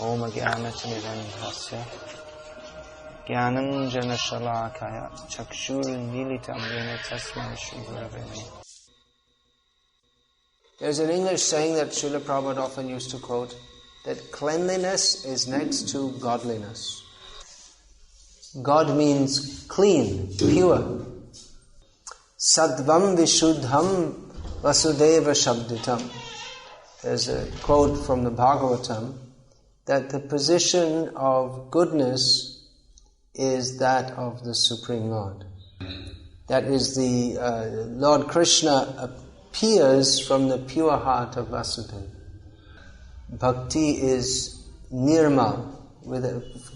Om Jnanatimirandhasya Jnananjana Shalakaya Chakshur Militam Yena Tasmai Shri. There's an English saying that Srila Prabhupada often used to quote, that cleanliness is next to godliness. God means clean, pure. Sattvam Vishuddham Vasudeva Shabditam. There's a quote from the Bhagavatam that the position of goodness is that of the Supreme Lord. That is, the Lord Krishna appears from the pure heart of Vasudeva. Bhakti is nirmal,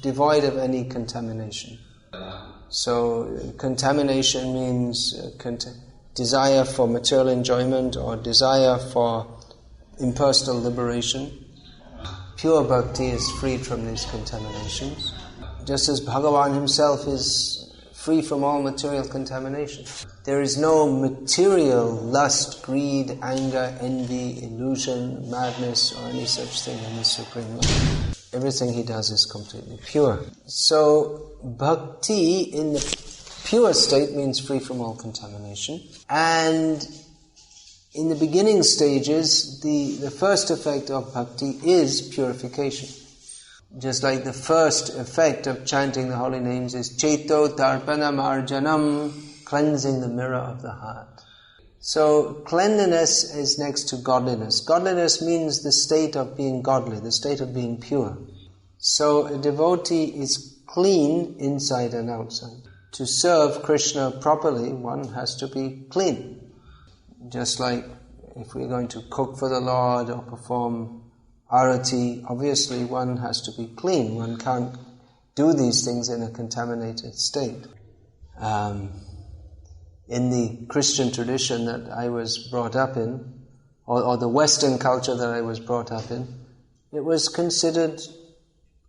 devoid of any contamination. So contamination means desire for material enjoyment or desire for impersonal liberation. Pure bhakti is freed from these contaminations. Just as Bhagavan himself is free from all material contamination. There is no material lust, greed, anger, envy, illusion, madness, or any such thing in the Supreme Lord. Everything he does is completely pure. So, bhakti in the pure state means free from all contamination. And in the beginning stages, the first effect of bhakti is purification. Just like the first effect of chanting the holy names is Cheto Tarpanam Arjanam, cleansing the mirror of the heart. So cleanliness is next to godliness. Godliness means the state of being godly, the state of being pure. So a devotee is clean inside and outside. To serve Krishna properly, one has to be clean. Just like if we're going to cook for the Lord or perform arati, obviously one has to be clean. One can't do these things in a contaminated state. In the Christian tradition that I was brought up in, or the Western culture that I was brought up in, it was considered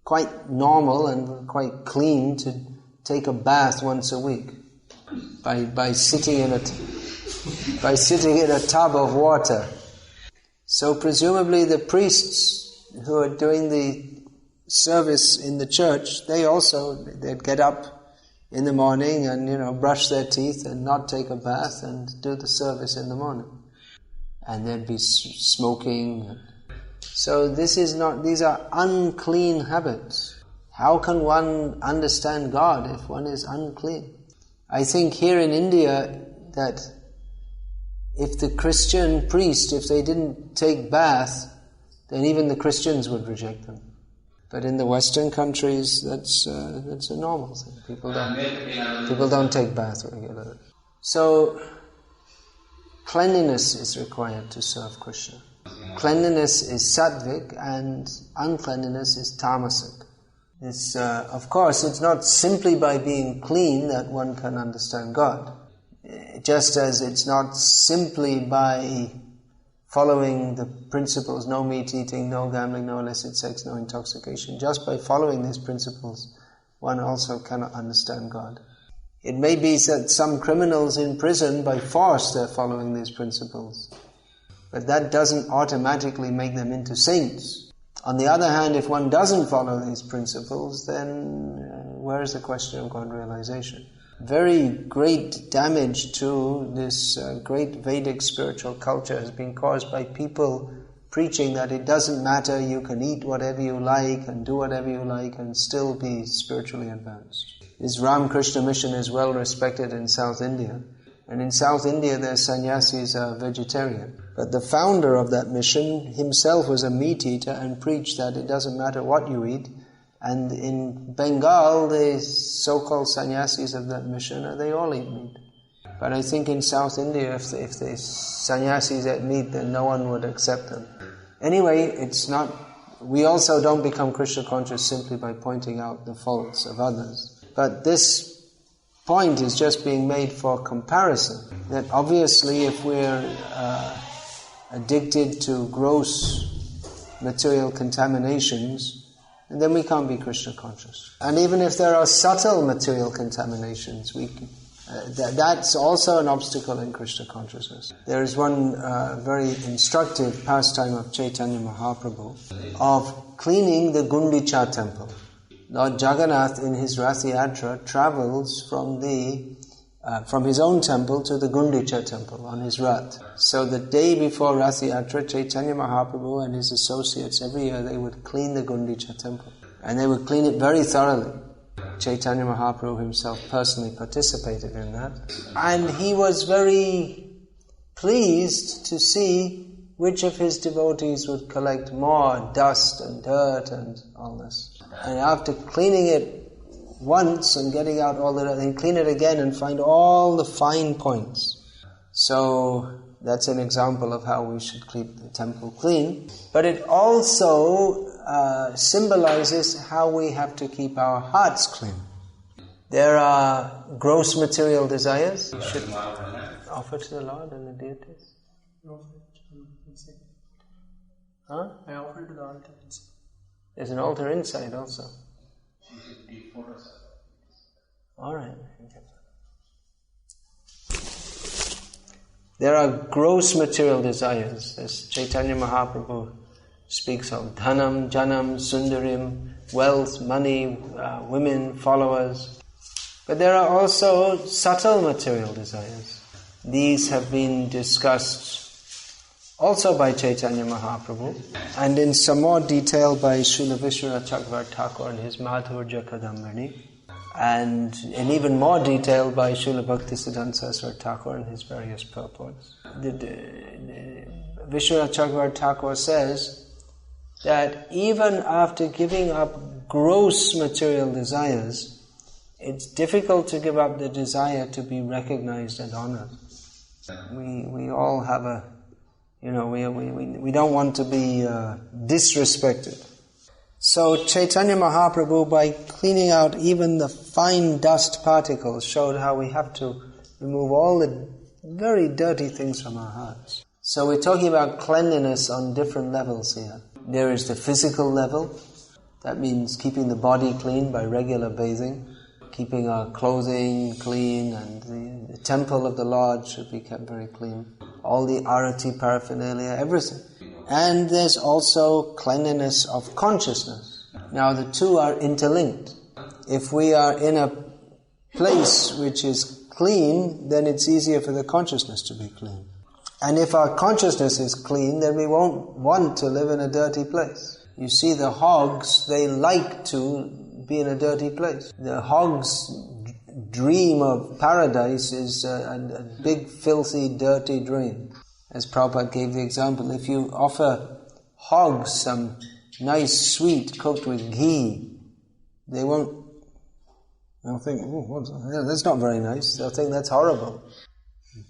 quite normal and quite clean to take a bath once a week by sitting in a tub of water. So presumably the priests who are doing the service in the church, they'd get up in the morning and, brush their teeth and not take a bath and do the service in the morning. And there'd be smoking. So these are unclean habits. How can one understand God if one is unclean? I think here in India that if the Christian priest, if they didn't take bath, then even the Christians would reject them. But in the Western countries, that's a normal thing. People don't take bath regularly. So cleanliness is required to serve Krishna. Cleanliness is sattvic and uncleanliness is tamasic. Of course, it's not simply by being clean that one can understand God. Just as it's not simply by following the principles, no meat eating, no gambling, no illicit sex, no intoxication. Just by following these principles, one also cannot understand God. It may be that some criminals in prison, by force, they're following these principles. But that doesn't automatically make them into saints. On the other hand, if one doesn't follow these principles, then where is the question of God realization? Very great damage to this great Vedic spiritual culture has been caused by people preaching that it doesn't matter, you can eat whatever you like and do whatever you like and still be spiritually advanced. This Ramakrishna mission is well respected in South India. And in South India, their sannyasis are vegetarian. But the founder of that mission himself was a meat eater and preached that it doesn't matter what you eat. And in Bengal, the so-called sannyasis of that mission, they all eat meat. But I think in South India, if the sannyasis ate meat, then no one would accept them. Anyway, we also don't become Krishna conscious simply by pointing out the faults of others. But this point is just being made for comparison. That obviously if we're addicted to gross material contaminations, and then we can't be Krishna conscious. And even if there are subtle material contaminations, That's also an obstacle in Krishna consciousness. There is one very instructive pastime of Chaitanya Mahaprabhu of cleaning the Gundicha temple. Lord Jagannath in his Rath Yatra travels from his own temple to the Gundicha temple on his Rath. So the day before Rath Yatra, Chaitanya Mahaprabhu and his associates every year they would clean the Gundicha temple. And they would clean it very thoroughly. Chaitanya Mahaprabhu himself personally participated in that. And he was very pleased to see which of his devotees would collect more dust and dirt and all this. And after cleaning it once and getting out all the dirt, he'd clean it again and find all the fine points. So that's an example of how we should keep the temple clean. But it also symbolizes how we have to keep our hearts clean. There are gross material desires you should offer to the Lord and the deities. Huh? I offer to the altar inside. There's an altar inside also. Alright. There are gross material desires. As Chaitanya Mahaprabhu speaks of dhanam, janam, sundarim, wealth, money, women, followers. But there are also subtle material desires. These have been discussed also by Chaitanya Mahaprabhu and in some more detail by Srila Vishwanath Chakravarti Thakur in his Madhurya Kadambini, and in even more detail by Srila Bhaktisiddhanta Saraswati Thakur in his various purports. Vishwanath Chakravarti Thakur says that even after giving up gross material desires, it's difficult to give up the desire to be recognized and honored. We all have we don't want to be disrespected. So Chaitanya Mahaprabhu, by cleaning out even the fine dust particles, showed how we have to remove all the very dirty things from our hearts. So we're talking about cleanliness on different levels here. There is the physical level. That means keeping the body clean by regular bathing, keeping our clothing clean, and the temple of the Lord should be kept very clean. All the arati paraphernalia, everything. And there's also cleanliness of consciousness. Now the two are interlinked. If we are in a place which is clean, then it's easier for the consciousness to be clean. And if our consciousness is clean, then we won't want to live in a dirty place. You see, the hogs, they like to be in a dirty place. The hogs' dream of paradise is a big, filthy, dirty dream. As Prabhupada gave the example, if you offer hogs some nice sweet cooked with ghee, they'll think, that's not very nice. They'll think that's horrible.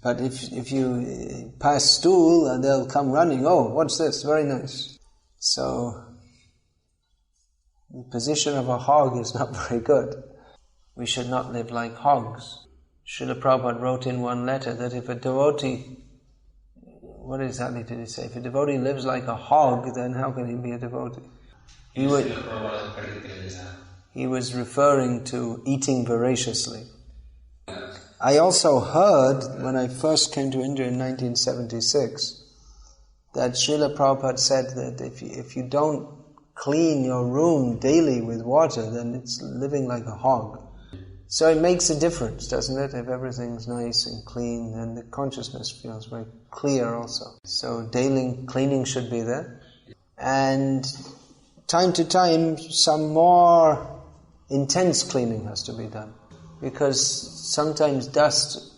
But if you pass stool, they'll come running, what's this? Very nice. So the position of a hog is not very good. We should not live like hogs. Srila Prabhupada wrote in one letter that if a devotee, what exactly did he say? If a devotee lives like a hog, then how can he be a devotee? He was referring to eating voraciously. I also heard, when I first came to India in 1976, that Srila Prabhupada said that if you don't clean your room daily with water, then it's living like a hog. So it makes a difference, doesn't it? If everything's nice and clean, then the consciousness feels very clear also. So daily cleaning should be there. And time to time, some more intense cleaning has to be done. Because sometimes dust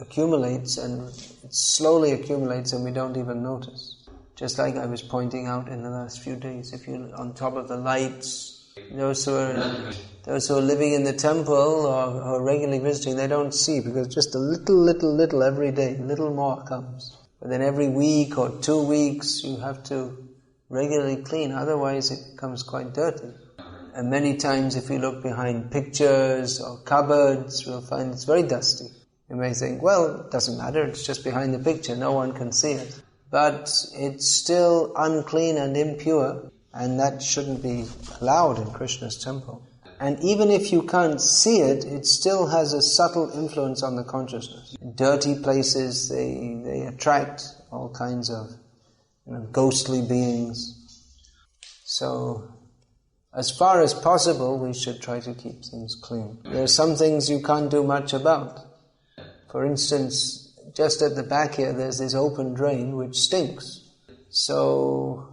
accumulates and it slowly accumulates and we don't even notice. Just like I was pointing out in the last few days, if you're on top of the lights, those who are living in the temple or regularly visiting, they don't see, because just a little every day, little more comes. But then every week or 2 weeks you have to regularly clean, otherwise it becomes quite dirty. And many times if we look behind pictures or cupboards, we'll find it's very dusty. You may think, well, it doesn't matter, it's just behind the picture, no one can see it. But it's still unclean and impure, and that shouldn't be allowed in Krishna's temple. And even if you can't see it, it still has a subtle influence on the consciousness. Dirty places, they attract all kinds of ghostly beings. So, as far as possible, we should try to keep things clean. There are some things you can't do much about. For instance, just at the back here, there's this open drain which stinks. So,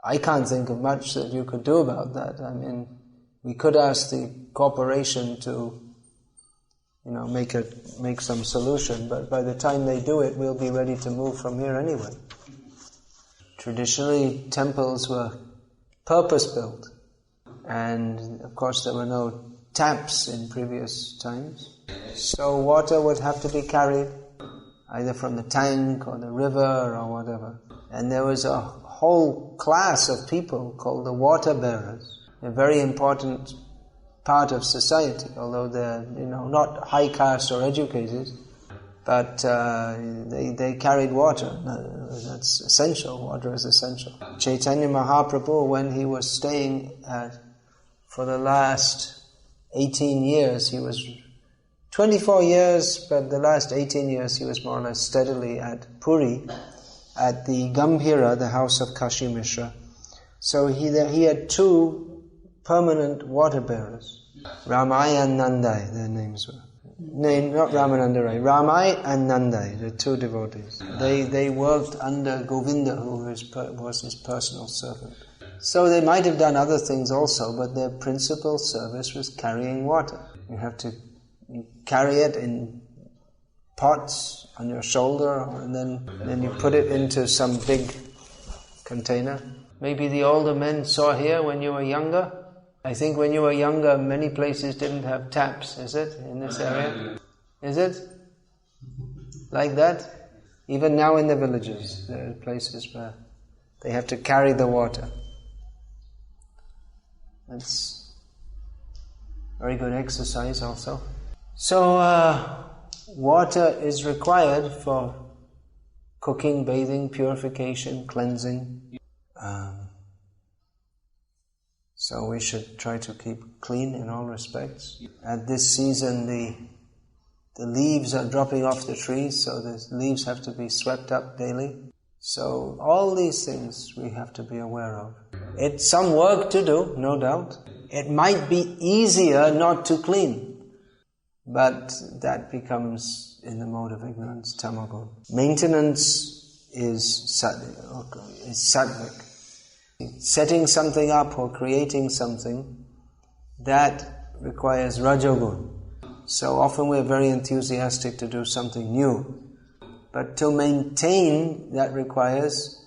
I can't think of much that you could do about that. I mean, we could ask the corporation to, make some solution, but by the time they do it, we'll be ready to move from here anyway. Traditionally, temples were purpose-built, and of course there were no taps in previous times, so water would have to be carried either from the tank or the river or whatever. And there was a whole class of people called the water bearers, a very important part of society, although they're not high caste or educated, but they carried water. That's essential. Water is essential. Chaitanya Mahaprabhu, when he was staying for the last 18 years, he was 24 years, but the last 18 years he was more or less steadily at Puri, at the Gambhira, the house of Kashi Mishra. So he had two permanent water bearers, Ramai and Nandai, their names were. No, not Ramananda Rai. Ramai and Nandai, the two devotees. They worked under Govinda, who was his personal servant. So they might have done other things also, but their principal service was carrying water. You have to carry it in pots on your shoulder, and then you put it into some big container. Maybe the older men saw here when you were younger. I think when you were younger, many places didn't have taps, is it, in this area? Is it? Like that? Even now in the villages, there are places where they have to carry the water. That's very good exercise also. So, water is required for cooking, bathing, purification, cleansing. So we should try to keep clean in all respects. At this season, the leaves are dropping off the trees, so the leaves have to be swept up daily. So all these things we have to be aware of. It's some work to do, no doubt. It might be easier not to clean, but that becomes in the mode of ignorance, tamagun. Maintenance is sattvic. Setting something up or creating something, that requires rajogun. So often we're very enthusiastic to do something new, but to maintain, that requires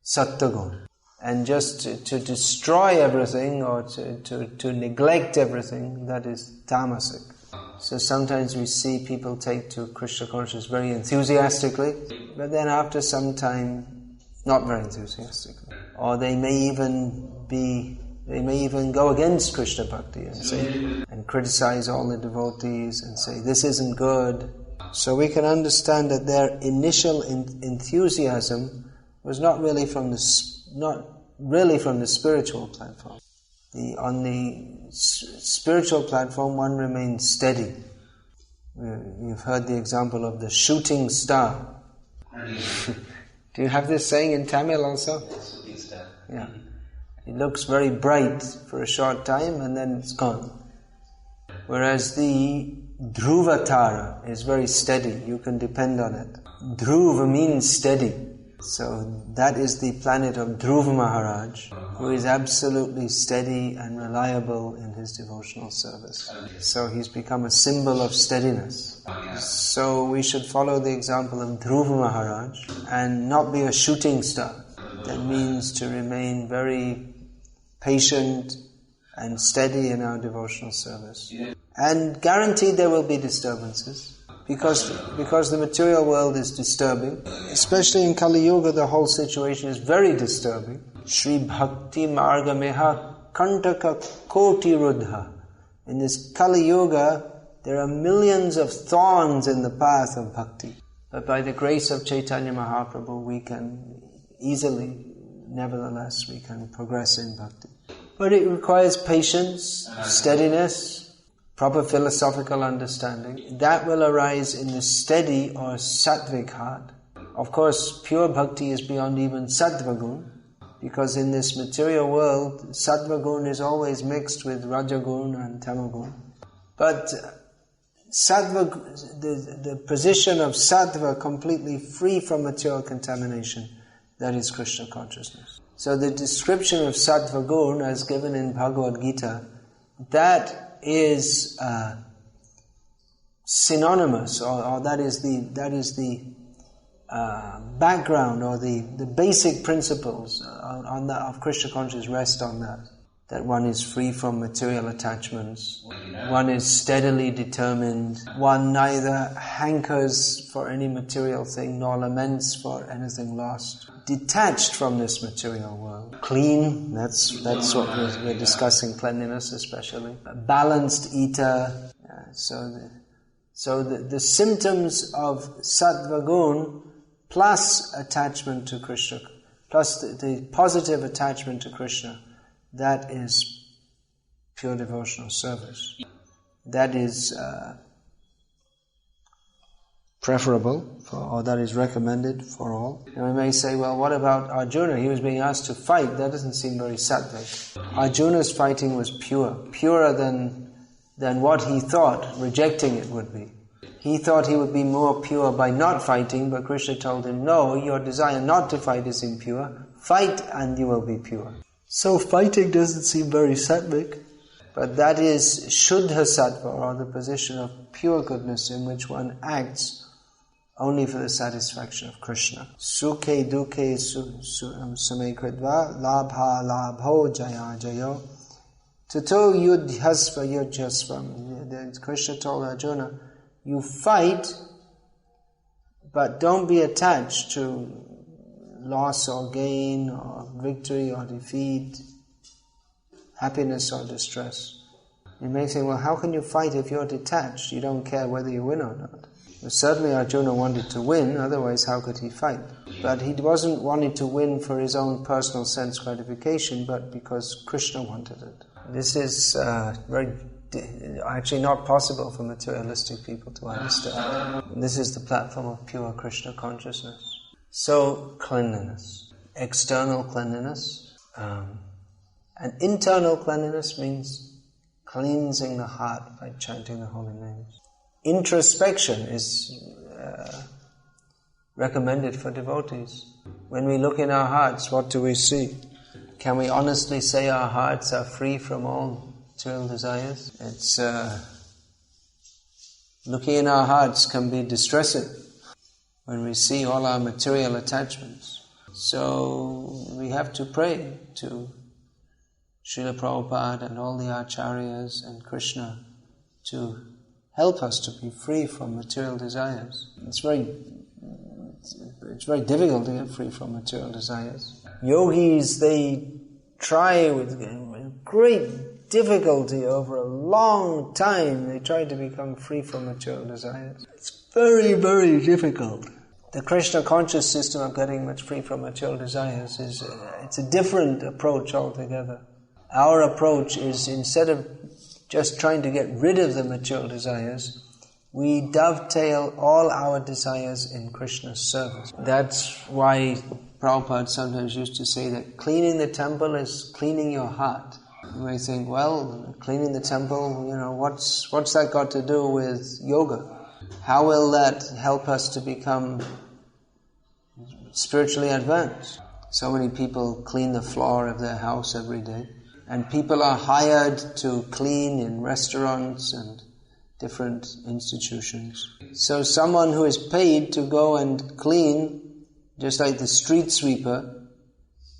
sattvagun. And just to destroy everything or to neglect everything, that is tamasic. So sometimes we see people take to Krishna consciousness very enthusiastically, but then after some time, not very enthusiastically. Or they may even go against Krishna Bhakti and criticize all the devotees and say, this isn't good. So we can understand that their initial enthusiasm was not really from the spiritual platform. On the spiritual platform, one remains steady. You've heard the example of the shooting star. Do you have this saying in Tamil also? Yeah. It looks very bright for a short time and then it's gone. Whereas the Dhruvatara is very steady. You can depend on it. Dhruva means steady. So that is the planet of Dhruva Maharaj, who is absolutely steady and reliable in his devotional service. So he's become a symbol of steadiness. So we should follow the example of Dhruva Maharaj and not be a shooting star. That means to remain very patient and steady in our devotional service. And guaranteed there will be disturbances. Because the material world is disturbing, especially in Kali Yuga, the whole situation is very disturbing. Shri Bhakti Marga Meha Kantaka Koti Rudha. In this Kali Yuga, there are millions of thorns in the path of bhakti. But by the grace of Chaitanya Mahaprabhu, we can easily, nevertheless, we can progress in bhakti. But it requires patience, steadiness, proper philosophical understanding. That will arise in the steady or sattvic heart. Of course, pure bhakti is beyond even sattva gun, because in this material world, sattva gun is always mixed with rajagun and tamagun. But sattva, the position of sattva completely free from material contamination, that is Krishna consciousness. So the description of sattva gun as given in Bhagavad Gita, that is synonymous, or that is the background, or the basic principles of Krishna consciousness rest on that one is free from material attachments, one is steadily determined, one neither hankers for any material thing nor laments for anything lost, detached from this material world, clean, that's what we're discussing, cleanliness especially, a balanced eater. So the symptoms of sattva gun plus attachment to Krishna, plus the positive attachment to Krishna, that is pure devotional service. That is preferable, or that is recommended for all. And we may say, well, what about Arjuna? He was being asked to fight. That doesn't seem very sattvic. Arjuna's fighting was purer than what he thought rejecting it would be. He thought he would be more pure by not fighting, but Krishna told him, no, your desire not to fight is impure. Fight and you will be pure. So fighting doesn't seem very sattvic, but that is Shuddha Sattva, or the position of pure goodness in which one acts only for the satisfaction of Krishna. Sukhe dukhe same kridva labha labho jaya jayo tato yudhyasva yudhyasvam. Krishna told Arjuna, you fight, but don't be attached to loss or gain, or victory or defeat, happiness or distress. You may say, well, how can you fight if you're detached? You don't care whether you win or not. Well, certainly Arjuna wanted to win, otherwise how could he fight? But he wasn't wanting to win for his own personal sense gratification, but because Krishna wanted it. This is actually not possible for materialistic people to understand. This is the platform of pure Krishna consciousness. So, cleanliness, external cleanliness, and internal cleanliness means cleansing the heart by chanting the holy names. Introspection is recommended for devotees. When we look in our hearts, what do we see? Can we honestly say our hearts are free from all material desires? It's looking in our hearts can be distressing when we see all our material attachments. So we have to pray to Srila Prabhupada and all the Acharyas and Krishna to help us to be free from material desires. It's very difficult to get free from material desires. Yogis, they try with great difficulty over a long time, they try to become free from material desires. It's very, very difficult. The Krishna conscious system of getting much free from material desires it's a different approach altogether. Our approach is, instead of just trying to get rid of the material desires, we dovetail all our desires in Krishna's service. That's why Prabhupada sometimes used to say that cleaning the temple is cleaning your heart. You may think, well, cleaning the temple, what's that got to do with yoga? How will that help us to become spiritually advanced? So many people clean the floor of their house every day, and people are hired to clean in restaurants and different institutions. So someone who is paid to go and clean, just like the street sweeper,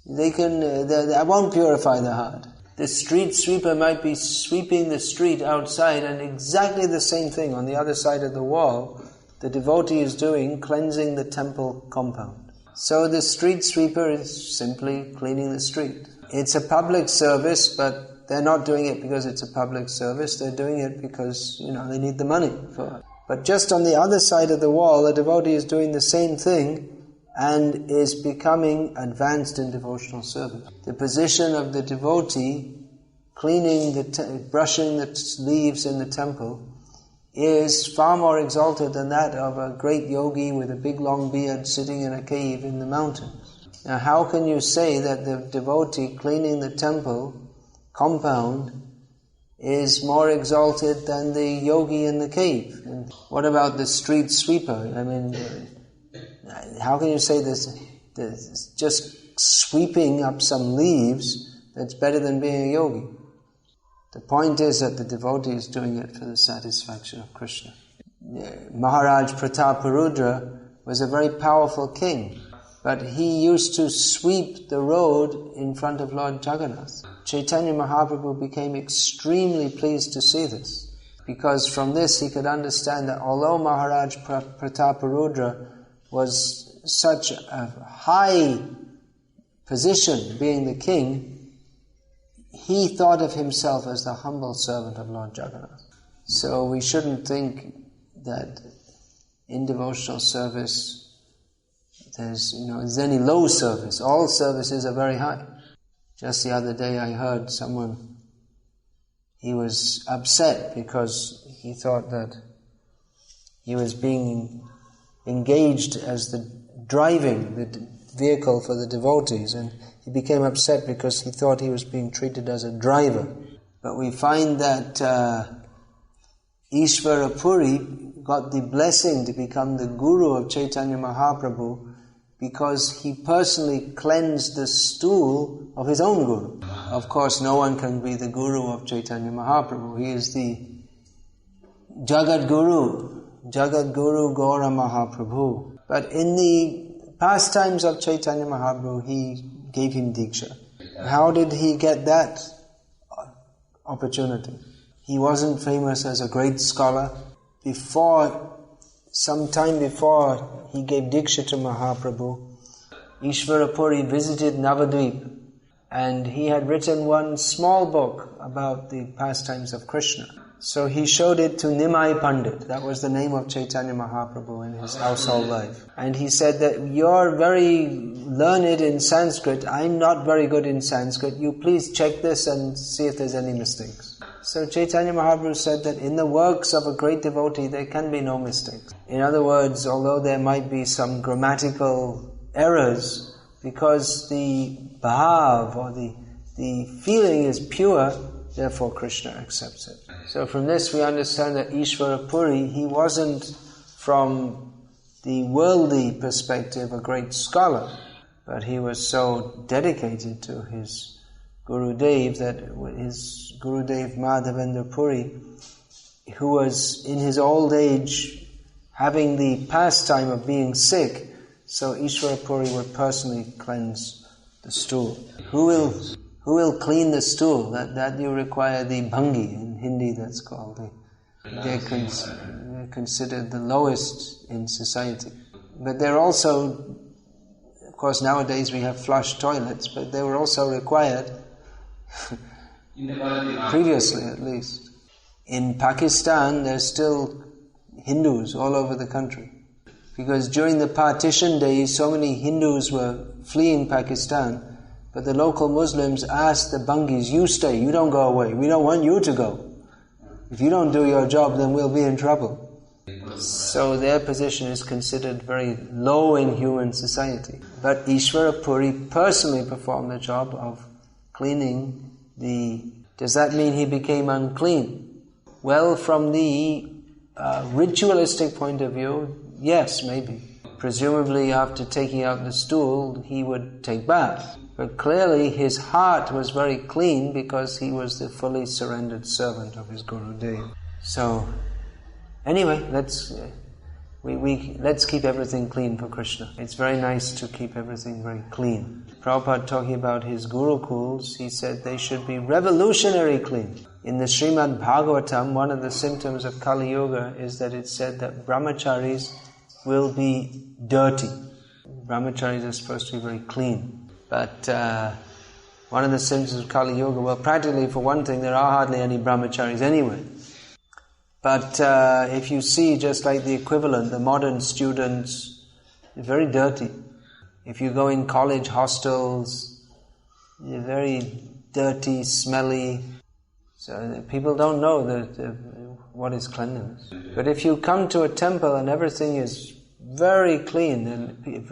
that won't purify the heart. The street sweeper might be sweeping the street outside, and exactly the same thing on the other side of the wall, the devotee is doing, cleansing the temple compound. So the street sweeper is simply cleaning the street. It's a public service, but they're not doing it because it's a public service. They're doing it because, they need the money for it. But just on the other side of the wall, the devotee is doing the same thing and is becoming advanced in devotional service. The position of the devotee brushing the leaves in the temple is far more exalted than that of a great yogi with a big long beard sitting in a cave in the mountains. Now how can you say that the devotee cleaning the temple compound is more exalted than the yogi in the cave? And what about the street sweeper? I mean, how can you say this just sweeping up some leaves that's better than being a yogi? The point is that the devotee is doing it for the satisfaction of Krishna. Maharaj Prataparudra was a very powerful king, but he used to sweep the road in front of Lord Jagannath. Chaitanya Mahaprabhu became extremely pleased to see this, because from this he could understand that although Maharaj Prataparudra was such a high position, being the king, he thought of himself as the humble servant of Lord Jagannath. So we shouldn't think that in devotional service there's any low service. All services are very high. Just the other day I heard someone, he was upset because he thought that he was being engaged as the vehicle for the devotees, and he became upset because he thought he was being treated as a driver. But we find that Ishvara Puri got the blessing to become the guru of Chaitanya Mahaprabhu because he personally cleansed the stool of his own guru. Of course, no one can be the guru of Chaitanya Mahaprabhu. He is the Jagat Guru Gaura Mahaprabhu. But in the pastimes of Chaitanya Mahaprabhu, he gave him Diksha. How did he get that opportunity? He wasn't famous as a great scholar. Some time before he gave Diksha to Mahaprabhu, Ishvara Puri visited Navadvip, and he had written one small book about the pastimes of Krishna. So he showed it to Nimai Pandit. That was the name of Chaitanya Mahaprabhu in his household life. And he said that you're very learned in Sanskrit. I'm not very good in Sanskrit. You please check this and see if there's any mistakes. So Chaitanya Mahaprabhu said that in the works of a great devotee there can be no mistakes. In other words, although there might be some grammatical errors, because the bhav or the feeling is pure, therefore Krishna accepts it. So from this we understand that Ishvara Puri, he wasn't from the worldly perspective a great scholar, but he was so dedicated to his Gurudev that his Gurudev Madhavendra Puri, who was in his old age having the pastime of being sick, so Ishvara Puri would personally cleanse the stool. Who will clean the stool? That you require the bhangi. In Hindi that's called. They're considered the lowest in society. But they're also, of course nowadays we have flush toilets, but they were also required, previously at least. In Pakistan there's still Hindus all over the country. Because during the partition days so many Hindus were fleeing Pakistan, but the local Muslims asked the Bangis, you stay, you don't go away, we don't want you to go. If you don't do your job, then we'll be in trouble. So their position is considered very low in human society. But Ishvara Puri personally performed the job of cleaning Does that mean he became unclean? Well, from the ritualistic point of view, yes, maybe. Presumably after taking out the stool, he would take bath. But clearly his heart was very clean because he was the fully surrendered servant of his Gurudev. So, anyway, let's keep everything clean for Krishna. It's very nice to keep everything very clean. Prabhupada, talking about his gurukuls, he said they should be revolutionary clean. In the Srimad Bhagavatam, one of the symptoms of Kali Yuga is that it said that brahmacharis will be dirty. Brahmacharis are supposed to be very clean. But one of the symptoms of Kali Yuga, well, practically for one thing, there are hardly any brahmacharis anyway. But if you see just like the equivalent, the modern students, they're very dirty. If you go in college hostels, they're very dirty, smelly. So people don't know what is cleanliness. But if you come to a temple and everything is very clean, then you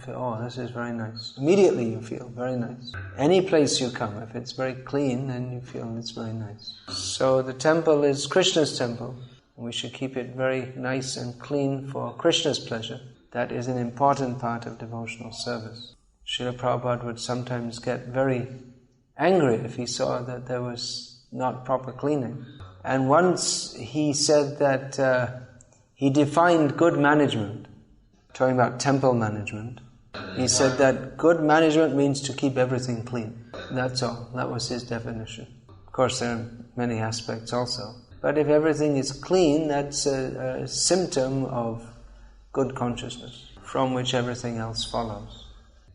feel, oh, this is very nice. Immediately you feel very nice. Any place you come, if it's very clean, then you feel it's very nice. So the temple is Krishna's temple. We should keep it very nice and clean for Krishna's pleasure. That is an important part of devotional service. Srila Prabhupada would sometimes get very angry if he saw that there was not proper cleaning. And once he said that he defined good management, talking about temple management. He said that good management means to keep everything clean. That's all. That was his definition. Of course, there are many aspects also. But if everything is clean, that's a symptom of good consciousness, from which everything else follows.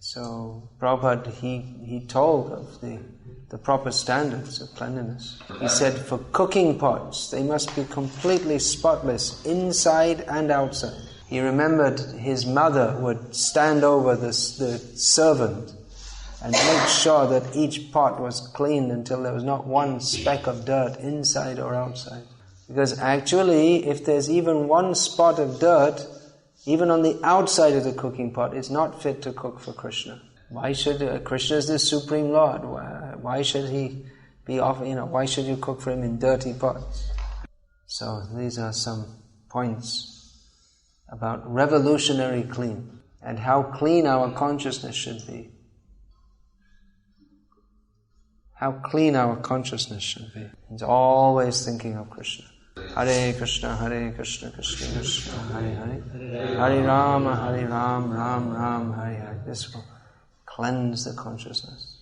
So Prabhupada, he told of the proper standards of cleanliness. He said for cooking pots, they must be completely spotless, inside and outside. He remembered his mother would stand over the servant and make sure that each pot was cleaned until there was not one speck of dirt inside or outside. Because actually, if there's even one spot of dirt, even on the outside of the cooking pot, it's not fit to cook for Krishna. Why should Krishna is the Supreme Lord? Why should he be off? Why should you cook for him in dirty pots? So these are some points about revolutionary clean and how clean our consciousness should be. How clean our consciousness should be. It's always thinking of Krishna. Hare Krishna, Krishna Krishna, Hare Hare. Hare Rama, Ram Ram, Hare Hare. This will cleanse the consciousness.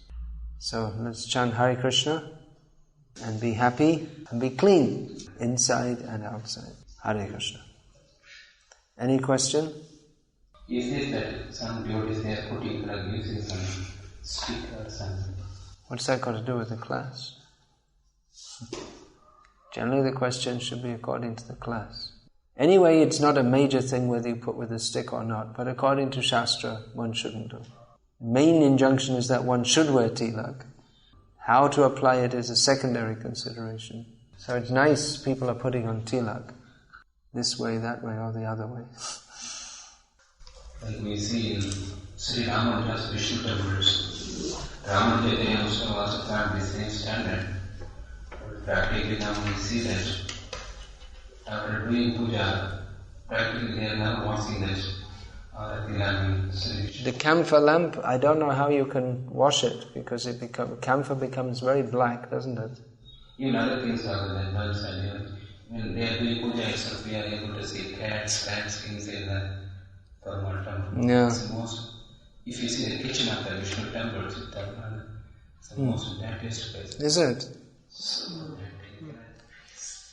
So let's chant Hare Krishna and be happy and be clean inside and outside. Hare Krishna. Any question? You said that some devotees they are putting using some stickers and... What's that got to do with the class? Generally the question should be according to the class. Anyway, it's not a major thing whether you put with a stick or not, but according to Shastra, one shouldn't do. Main injunction is that one should wear tilak. How to apply it is a secondary consideration. So it's nice people are putting on tilak. This way, that way, or the other way. Like we see in Sri Ramanuja's Vishnu temples, Ramanuja they also found the same standard. Practically now we see that after doing puja, practically they are now washing that. The camphor lamp, I don't know how you can wash it because camphor becomes very black, doesn't it? Even other things other than bulbs and when they are doing puja itself, we are able to see cats, things in the thermal temple. Yeah. If you see the kitchen of the Vishnu temples, it's the most dirtiest place. Is it?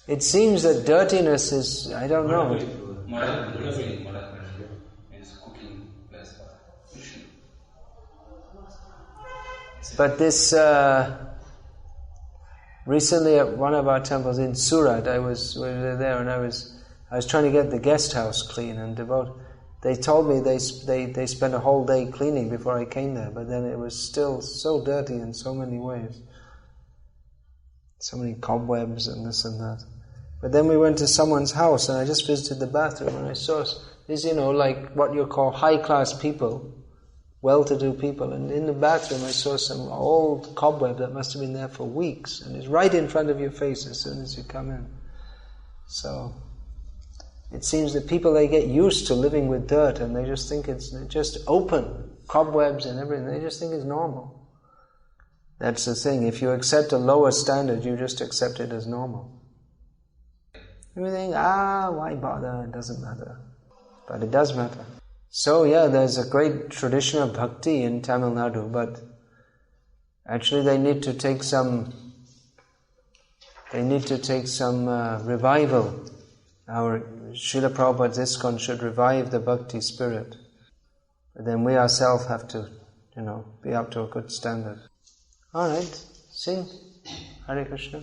It seems that dirtiness is, I don't know. But this, recently at one of our temples in Surat, we were there and I was trying to get the guest house clean and they told me they spent a whole day cleaning before I came there, but then it was still so dirty in so many ways. So many cobwebs and this and that. But then we went to someone's house and I just visited the bathroom and I saw these, like what you call high-class people, well-to-do people, and in the bathroom I saw some old cobweb that must have been there for weeks, and it's right in front of your face as soon as you come in. So it seems that people, they get used to living with dirt and they just think it's just open, cobwebs and everything, they just think it's normal. That's the thing, if you accept a lower standard, you just accept it as normal. You think, why bother, it doesn't matter. But it does matter. So yeah, there's a great tradition of Bhakti in Tamil Nadu, but actually they need to take some revival. Our Srila Prabhupada's ISKCON should revive the Bhakti spirit. But then we ourselves have to, be up to a good standard. Alright, sing Hare Krishna.